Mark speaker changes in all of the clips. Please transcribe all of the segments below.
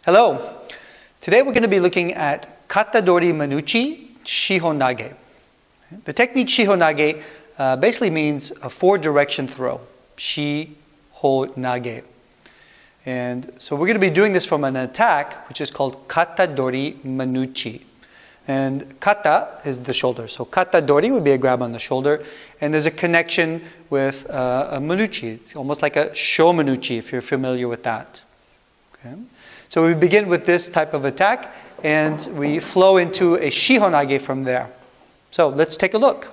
Speaker 1: Hello. Today we're going to be looking at Kata-dori men-uchi Shihonage. The technique Shihonage basically means a four-direction throw. Shihonage. And so we're going to be doing this from an attack which is called Kata-dori men-uchi. And kata is the shoulder. So kata-dori would be a grab on the shoulder. And there's a connection with a men-uchi. It's almost like a shomen'uchi if you're familiar with that. Okay. So we begin with this type of attack and we flow into a Shihonage from there. So let's take a look.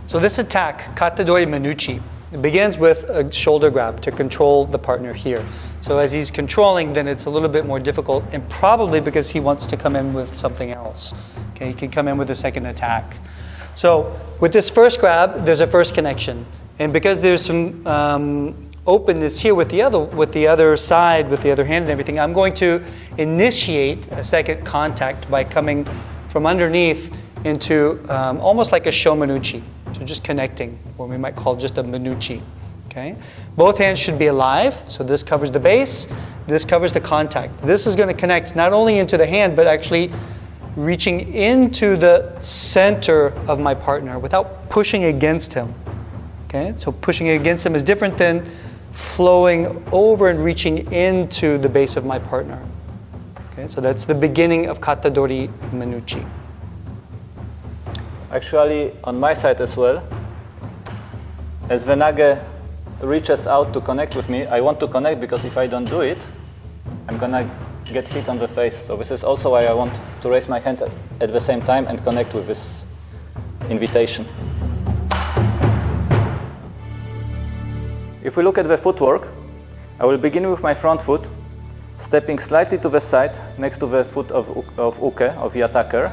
Speaker 1: So this attack, Kata-dori men-uchi, it begins with a shoulder grab to control the partner here. So as he's controlling, then it's a little bit more difficult, and probably because he wants to come in with something else. Okay, he can come in with a second attack. So with this first grab, there's a first connection. And because there's some openness here with the other side, with the other hand and everything, I'm going to initiate a second contact by coming from underneath into almost like a shomen'uchi. So just connecting, what we might call just a men-uchi. Okay? Both hands should be alive, so this covers the base, this covers the contact. This is going to connect not only into the hand, but actually reaching into the center of my partner without pushing against him. Okay? So pushing against him is different than flowing over and reaching into the base of my partner. Okay? So that's the beginning of Kata-dori men-uchi.
Speaker 2: Actually, on my side as well, as the nage reaches out to connect with me, I want to connect because if I don't do it, I'm gonna get hit on the face. So this is also why I want to raise my hand at the same time and connect with this invitation. If we look at the footwork, I will begin with my front foot, stepping slightly to the side next to the foot of uke, of the attacker,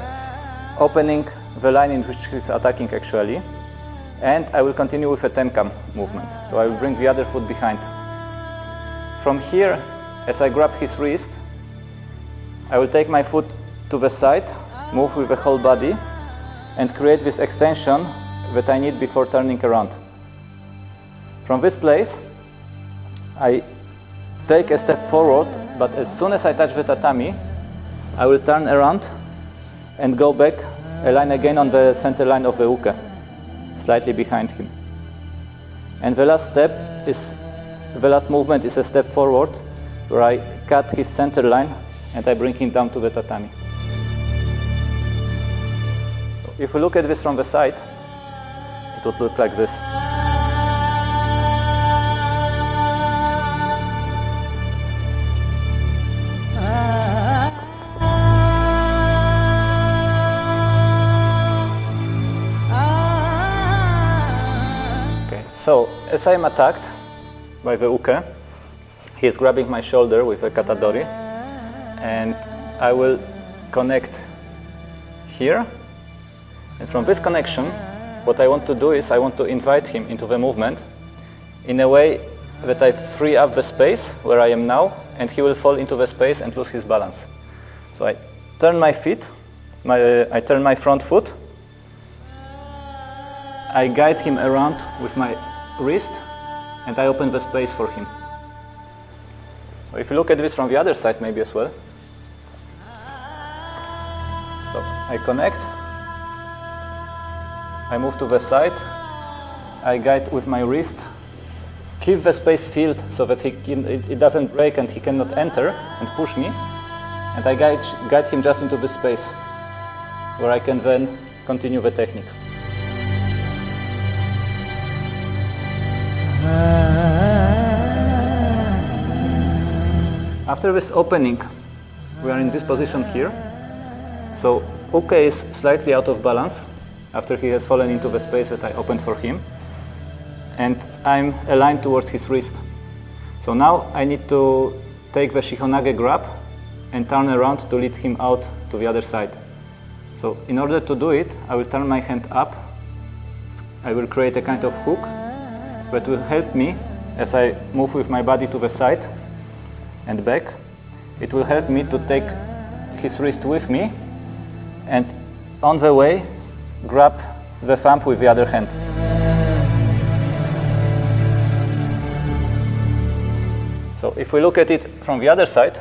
Speaker 2: opening the line in which he's attacking actually, and I will continue with a tenkam movement. So I will bring the other foot behind. From here, as I grab his wrist, I will take my foot to the side, move with the whole body, and create this extension that I need before turning around. From this place, I take a step forward, but as soon as I touch the tatami, I will turn around and go back, align again on the center line of the uke, slightly behind him. And the last movement is a step forward, where I cut his center line and I bring him down to the tatami. If we look at this from the side, it would look like this. So, as I'm attacked by the uke, he's grabbing my shoulder with a kata-dori, and I will connect here. And from this connection, what I want to do is I want to invite him into the movement in a way that I free up the space where I am now, and he will fall into the space and lose his balance. So I turn my feet, I turn my front foot, I guide him around with my wrist, and I open the space for him. So if you look at this from the other side maybe as well. So I connect, I move to the side, I guide with my wrist, keep the space filled so that it doesn't break and he cannot enter and push me, and I guide him just into the space where I can then continue the technique. After this opening, we are in this position here. So uke is slightly out of balance after he has fallen into the space that I opened for him. And I'm aligned towards his wrist. So now I need to take the Shihonage grab and turn around to lead him out to the other side. So in order to do it, I will turn my hand up. I will create a kind of hook that will help me as I move with my body to the side and back. It will help me to take his wrist with me and on the way grab the thumb with the other hand. So if we look at it from the other side,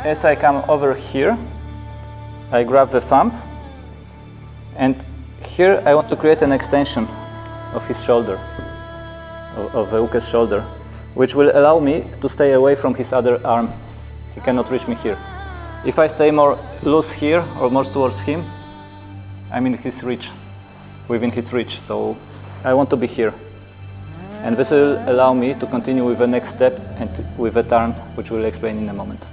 Speaker 2: as I come over here, I grab the thumb, and here I want to create an extension of his shoulder, of the uke's shoulder, which will allow me to stay away from his other arm. He cannot reach me here. If I stay more loose here or more towards him, I'm in his reach, within his reach. So I want to be here. And this will allow me to continue with the next step and with the turn, which we'll explain in a moment.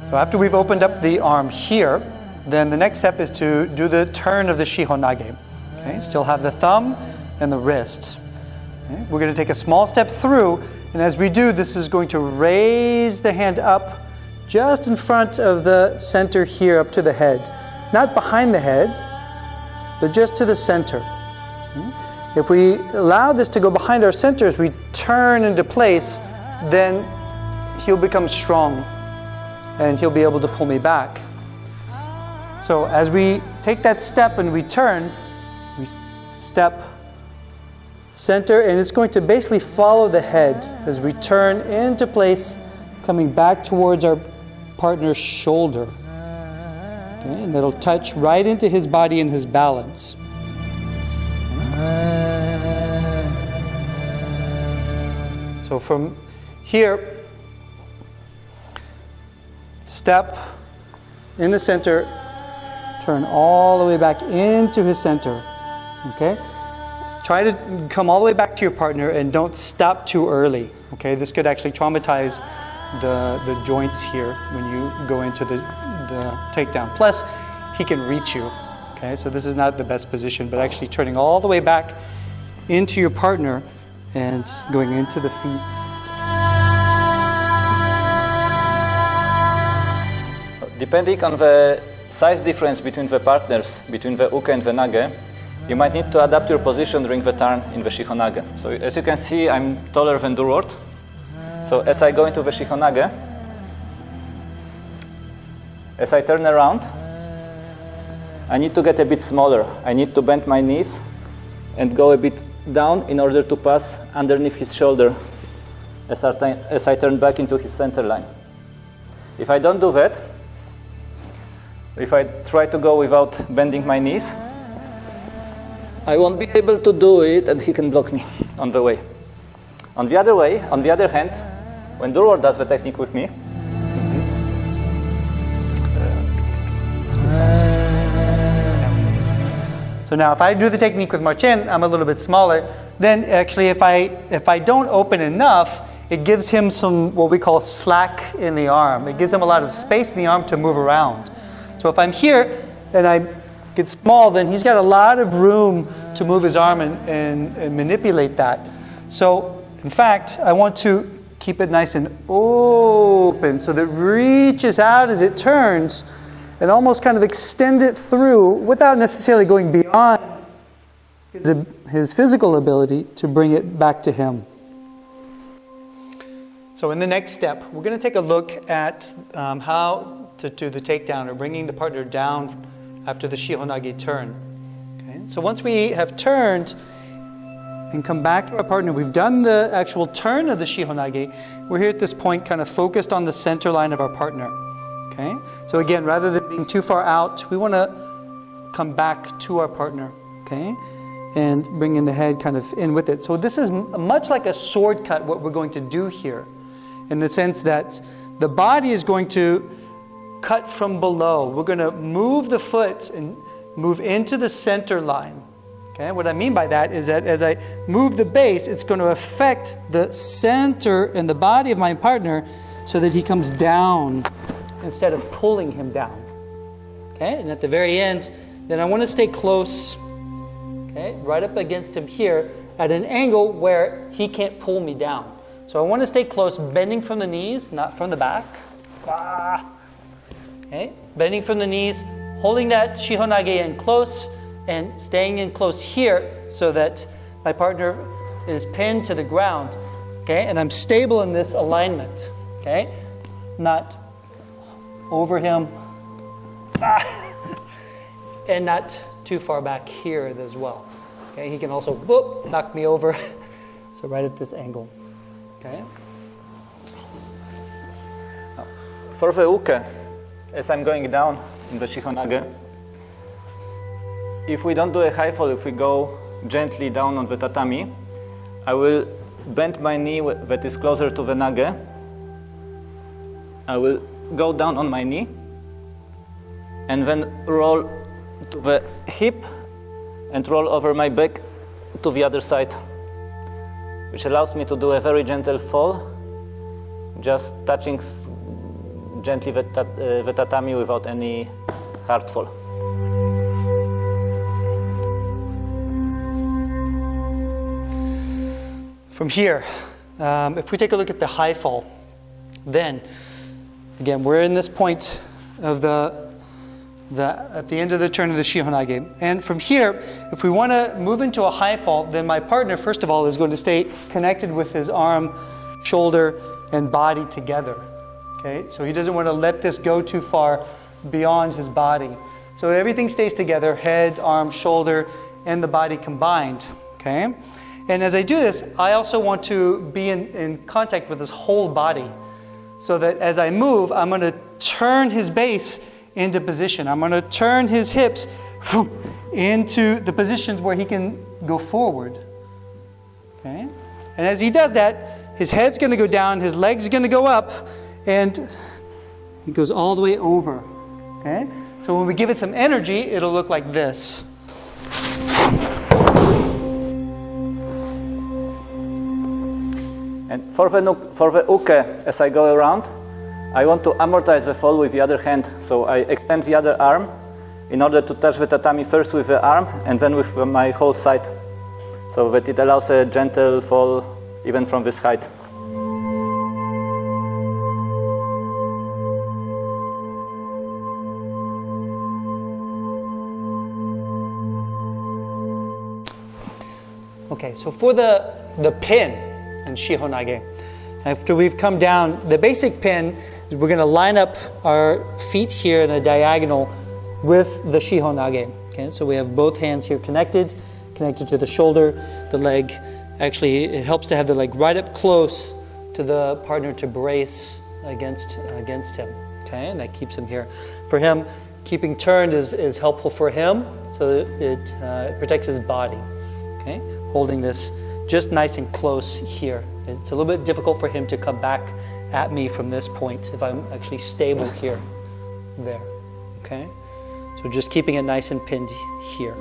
Speaker 1: So after we've opened up the arm here, then the next step is to do the turn of the Shihonage. Okay? Still have the thumb and the wrist. Okay? We're going to take a small step through, and as we do, this is going to raise the hand up just in front of the center here, up to the head. Not behind the head, but just to the center. Okay? If we allow this to go behind our center as we turn into place, then he'll become strong and he'll be able to pull me back. So as we take that step and we turn, we step center, and it's going to basically follow the head as we turn into place, coming back towards our partner's shoulder. Okay, and that'll touch right into his body and his balance. So from here, step in the center, turn all the way back into his center. Okay? Try to come all the way back to your partner and don't stop too early. Okay? This could actually traumatize the joints here when you go into the takedown. Plus, he can reach you. Okay? So this is not the best position, but actually turning all the way back into your partner and going into the feet.
Speaker 2: Depending on the size difference between the partners, between the uke and the nage, you might need to adapt your position during the turn in the Shihonage. So as you can see, I'm taller than Durward. So as I go into the Shihonage, as I turn around, I need to get a bit smaller. I need to bend my knees and go a bit down in order to pass underneath his shoulder as I turn back into his center line. If I don't do that, if I try to go without bending my knees, I won't be able to do it and he can block me on the way. On the other hand, when Durward does the technique with me,
Speaker 1: so now if I do the technique with Marcin, I'm a little bit smaller. Then actually if I don't open enough, it gives him some what we call slack in the arm. It gives him a lot of space in the arm to move around. So if I'm here and I get small, then he's got a lot of room to move his arm and manipulate that. So, in fact, I want to keep it nice and open so that it reaches out as it turns and almost kind of extend it through without necessarily going beyond his physical ability to bring it back to him. So in the next step, we're going to take a look at how to do the takedown or bringing the partner down after the Shihonage turn. Okay? So once we have turned and come back to our partner, we've done the actual turn of the Shihonage, we're here at this point kind of focused on the center line of our partner. Okay? So again, rather than being too far out, we want to come back to our partner. Okay? And bring in the head kind of in with it. So this is much like a sword cut, what we're going to do here, in the sense that the body is going to cut from below. We're going to move the foot and move into the center line. Okay? What I mean by that is that as I move the base, it's going to affect the center and the body of my partner so that he comes down instead of pulling him down. Okay? And at the very end, then I want to stay close, okay, right up against him here at an angle where he can't pull me down. So I want to stay close, bending from the knees, not from the back. Okay, bending from the knees, holding that Shihonage in close, and staying in close here so that my partner is pinned to the ground. Okay, and I'm stable in this alignment. Okay, not over him, and not too far back here as well. Okay, he can also whoop, knock me over. So right at this angle. Okay.
Speaker 2: For the uke, as I'm going down in the Shihonage, if we don't do a high fall, if we go gently down on the tatami, I will bend my knee that is closer to the nage. I will go down on my knee and then roll to the hip and roll over my back to the other side, which allows me to do a very gentle fall, just touching gently the tatami without any hard fall.
Speaker 1: From here, if we take a look at the high fall, then again we're in this point of at the end of the turn of the Shihonage. And from here, if we want to move into a high fall, then my partner, first of all, is going to stay connected with his arm, shoulder, and body together. Okay? So he doesn't want to let this go too far beyond his body. So everything stays together, head, arm, shoulder, and the body combined. Okay? And as I do this, I also want to be in contact with his whole body, so that as I move, I'm going to turn his base into position. I'm going to turn his hips into the positions where he can go forward. Okay? And as he does that, his head's going to go down, his leg's going to go up, and he goes all the way over. Okay? So when we give it some energy, it'll look like this.
Speaker 2: And for the uke, as I go around, I want to amortize the fall with the other hand. So I extend the other arm in order to touch the tatami first with the arm and then with my whole side, so that it allows a gentle fall even from this height.
Speaker 1: Okay, so for the pin in Shihonage, after we've come down, the basic pin is we're going to line up our feet here in a diagonal with the Shihonage. Okay, so we have both hands here connected to the shoulder, the leg. Actually, it helps to have the leg right up close to the partner to brace against him. Okay, and that keeps him here. For him, keeping turned is helpful for him, so that it protects his body. Okay, holding this just nice and close here. It's a little bit difficult for him to come back at me from this point if I'm actually stable here. There. Okay? So just keeping it nice and pinned here.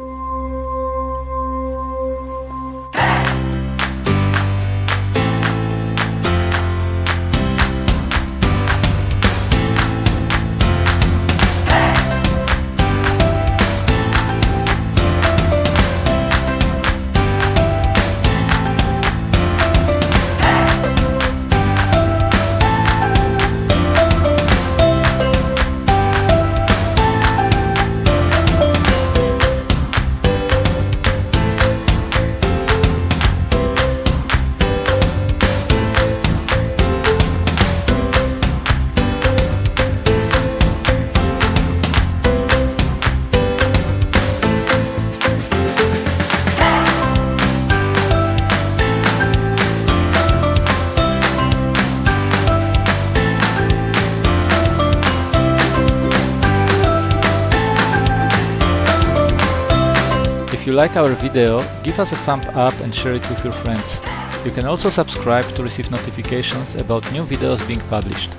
Speaker 3: If you like our video, give us a thumb up and share it with your friends. You can also subscribe to receive notifications about new videos being published.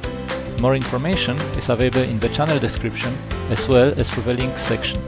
Speaker 3: More information is available in the channel description as well as through the links section.